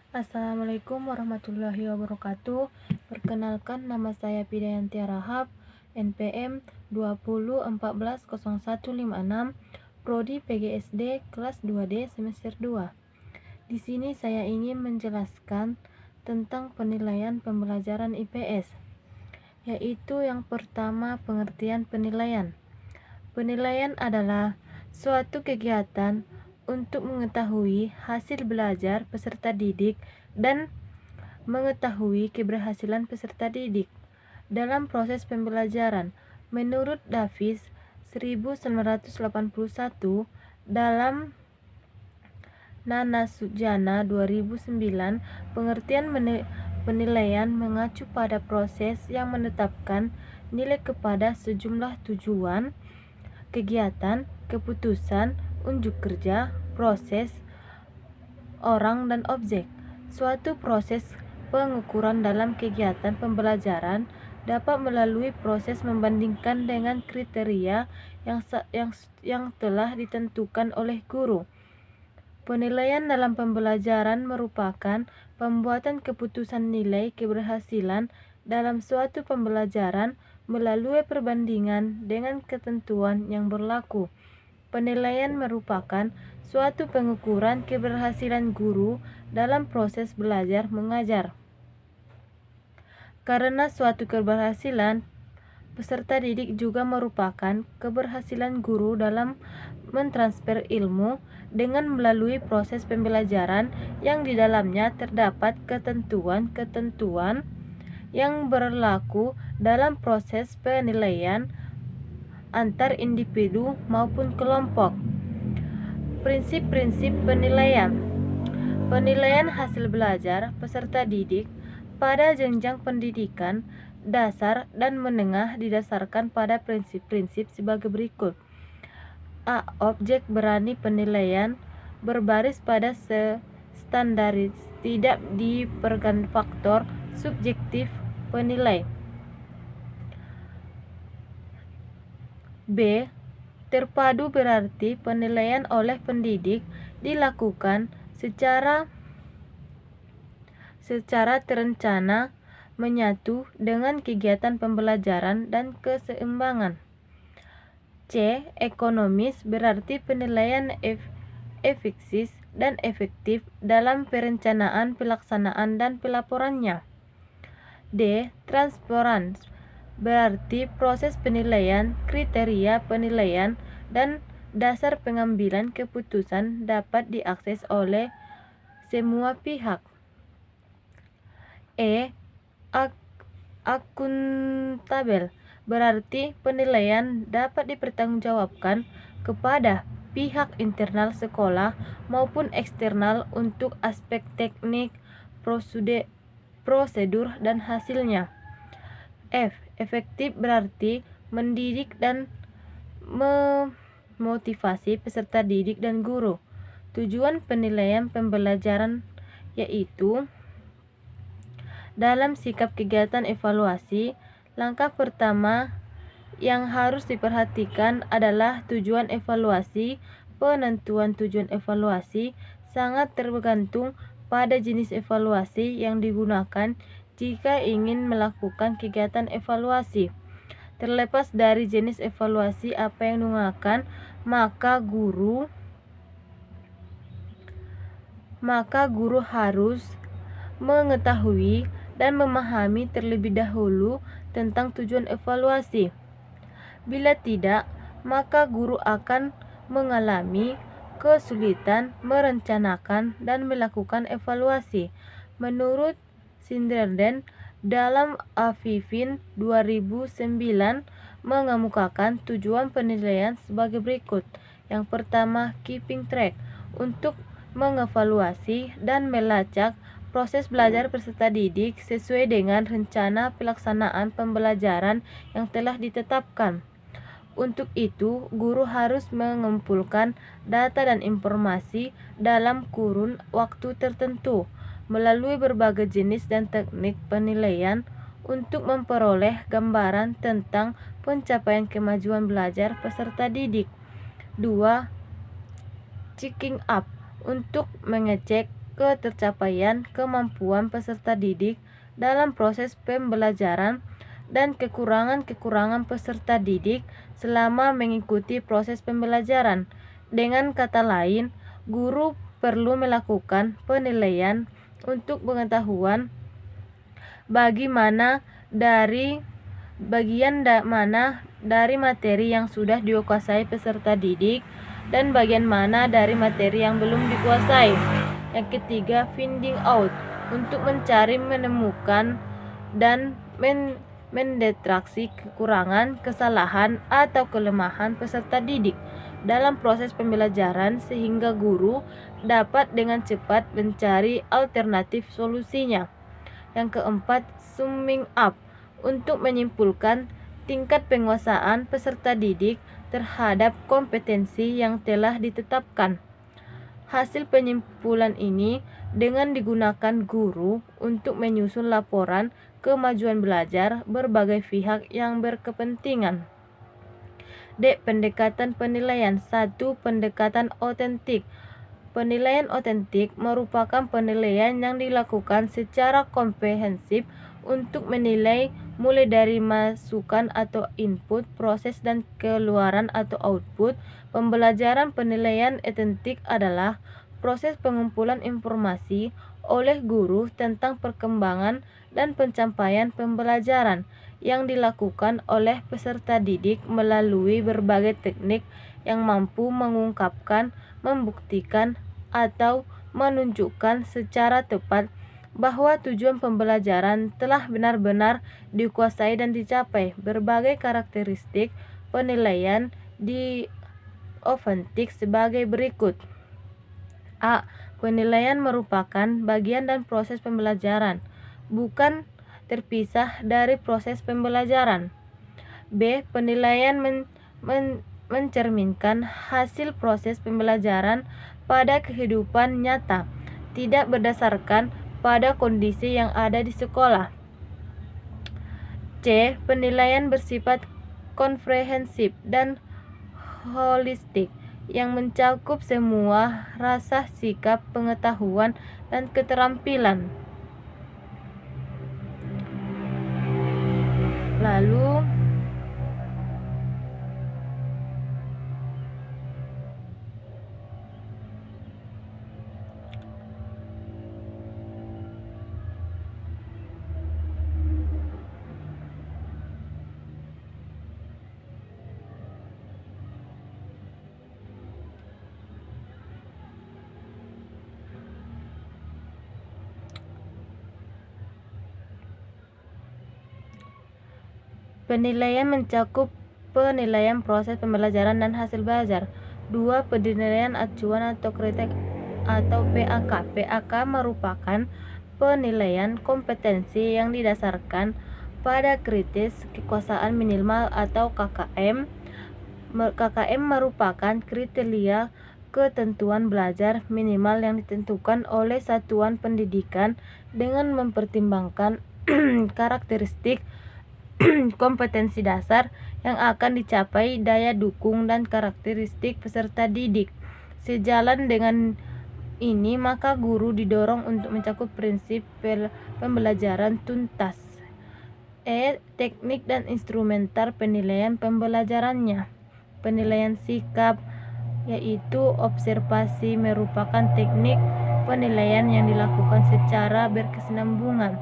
Assalamualaikum warahmatullahi wabarakatuh. Perkenalkan, nama saya Pidayanti Rahab, NPM 20140156, Prodi PGSD kelas 2D semester 2. Di sini saya ingin menjelaskan tentang penilaian pembelajaran IPS, yaitu yang pertama, pengertian penilaian. Penilaian adalah suatu kegiatan untuk mengetahui hasil belajar peserta didik dan mengetahui keberhasilan peserta didik dalam proses pembelajaran. Menurut Davis 1981 dalam Nana Sujana 2009, pengertian penilaian mengacu pada proses yang menetapkan nilai kepada sejumlah tujuan, kegiatan, keputusan, unjuk kerja, proses, orang, dan objek. Suatu proses pengukuran dalam kegiatan pembelajaran dapat melalui proses membandingkan dengan kriteria yang telah ditentukan oleh guru. Penilaian dalam pembelajaran merupakan pembuatan keputusan nilai keberhasilan dalam suatu pembelajaran melalui perbandingan dengan ketentuan yang berlaku. Penilaian merupakan suatu pengukuran keberhasilan guru dalam proses belajar mengajar. Karena suatu keberhasilan peserta didik juga merupakan keberhasilan guru dalam mentransfer ilmu dengan melalui proses pembelajaran yang di dalamnya terdapat ketentuan-ketentuan yang berlaku dalam proses penilaian antar individu maupun kelompok. Prinsip-prinsip penilaian. Penilaian hasil belajar peserta didik pada jenjang pendidikan dasar dan menengah didasarkan pada prinsip-prinsip sebagai berikut. A. Objek berani penilaian berbasis pada standaris, tidak diperkan faktor subjektif penilai. B. Terpadu berarti penilaian oleh pendidik dilakukan secara terencana, menyatu dengan kegiatan pembelajaran dan keseimbangan. C. Ekonomis berarti penilaian efektif dan efektif dalam perencanaan, pelaksanaan, dan pelaporannya. D. Transparan berarti proses penilaian, kriteria penilaian, dan dasar pengambilan keputusan dapat diakses oleh semua pihak. E. Akuntabel berarti penilaian dapat dipertanggungjawabkan kepada pihak internal sekolah maupun eksternal untuk aspek teknik, prosedur, dan hasilnya. F. Efektif berarti mendidik dan memotivasi peserta didik dan guru. Tujuan penilaian pembelajaran yaitu dalam sikap kegiatan evaluasi, langkah pertama yang harus diperhatikan adalah tujuan evaluasi. Penentuan tujuan evaluasi sangat tergantung pada jenis evaluasi yang digunakan jika ingin melakukan kegiatan evaluasi. Terlepas dari jenis evaluasi apa yang digunakan, maka guru harus mengetahui dan memahami terlebih dahulu tentang tujuan evaluasi. Bila tidak, maka guru akan mengalami kesulitan merencanakan dan melakukan evaluasi. Menurut Sinderden dalam Afifin 2009 mengemukakan tujuan penilaian sebagai berikut. Yang pertama, keeping track, untuk mengevaluasi dan melacak proses belajar peserta didik sesuai dengan rencana pelaksanaan pembelajaran yang telah ditetapkan. Untuk itu, guru harus mengumpulkan data dan informasi dalam kurun waktu tertentu melalui berbagai jenis dan teknik penilaian untuk memperoleh gambaran tentang pencapaian kemajuan belajar peserta didik. 2. Checking up, untuk mengecek ketercapaian kemampuan peserta didik dalam proses pembelajaran dan kekurangan-kekurangan peserta didik selama mengikuti proses pembelajaran. Dengan kata lain, guru perlu melakukan penilaian untuk pengetahuan bagian mana dari materi yang sudah dikuasai peserta didik dan bagian mana dari materi yang belum dikuasai. Yang ketiga, finding out, untuk mencari, menemukan, dan mendeteksi kekurangan, kesalahan, atau kelemahan peserta didik dalam proses pembelajaran sehingga guru dapat dengan cepat mencari alternatif solusinya. Yang keempat, summing up, untuk menyimpulkan tingkat penguasaan peserta didik terhadap kompetensi yang telah ditetapkan. Hasil penyimpulan ini dengan digunakan guru untuk menyusun laporan kemajuan belajar berbagai pihak yang berkepentingan. D. Pendekatan penilaian. 1. Pendekatan otentik. Penilaian otentik merupakan penilaian yang dilakukan secara komprehensif untuk menilai mulai dari masukan atau input, proses, dan keluaran atau output pembelajaran. Penilaian otentik adalah proses pengumpulan informasi oleh guru tentang perkembangan dan pencapaian pembelajaran yang dilakukan oleh peserta didik melalui berbagai teknik yang mampu mengungkapkan, membuktikan, atau menunjukkan secara tepat bahwa tujuan pembelajaran telah benar-benar dikuasai dan dicapai. Berbagai karakteristik penilaian di otentik sebagai berikut. A. Penilaian merupakan bagian dan proses pembelajaran, bukan terpisah dari proses pembelajaran. B. Penilaian mencerminkan hasil proses pembelajaran pada kehidupan nyata, tidak berdasarkan pada kondisi yang ada di sekolah. C. Penilaian bersifat komprehensif dan holistik yang mencakup semua rasa, sikap, pengetahuan, dan keterampilan. Lalu penilaian mencakup penilaian proses pembelajaran dan hasil belajar. 2. Penilaian acuan atau kritik atau PAK. PAK merupakan penilaian kompetensi yang didasarkan pada kritis kekuasaan minimal atau KKM. KKM merupakan kriteria ketentuan belajar minimal yang ditentukan oleh satuan pendidikan dengan mempertimbangkan karakteristik kompetensi dasar yang akan dicapai, daya dukung, dan karakteristik peserta didik. Sejalan dengan ini, maka guru didorong untuk mencakup prinsip pembelajaran tuntas. E. Teknik dan instrumental penilaian pembelajarannya. Penilaian sikap, yaitu observasi, merupakan teknik penilaian yang dilakukan secara berkesinambungan.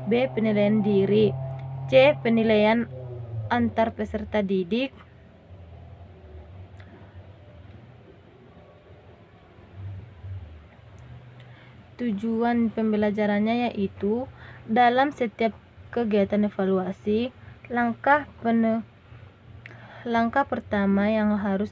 B. Penilaian diri. C. Penilaian antar peserta didik. Tujuan pembelajarannya yaitu dalam setiap kegiatan evaluasi, langkah pertama yang harus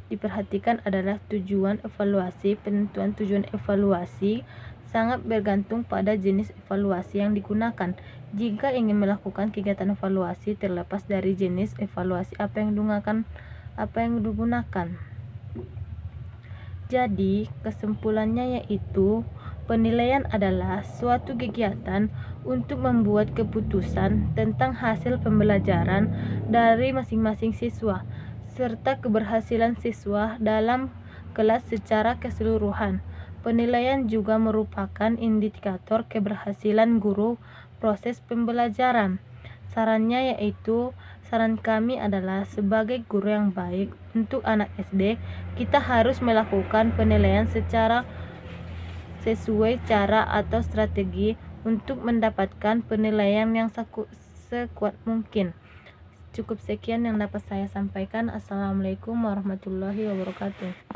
diperhatikan adalah tujuan evaluasi. Penentuan tujuan evaluasi sangat bergantung pada jenis evaluasi yang digunakan. Jika ingin melakukan kegiatan evaluasi, terlepas dari jenis evaluasi apa yang digunakan. Jadi, kesimpulannya yaitu penilaian adalah suatu kegiatan untuk membuat keputusan tentang hasil pembelajaran dari masing-masing siswa serta keberhasilan siswa dalam kelas secara keseluruhan. Penilaian juga merupakan indikator keberhasilan guru proses pembelajaran. Saran kami adalah sebagai guru yang baik untuk anak SD, kita harus melakukan penilaian secara sesuai cara atau strategi untuk mendapatkan penilaian yang sekuat mungkin. Cukup sekian yang dapat saya sampaikan. Assalamualaikum warahmatullahi wabarakatuh.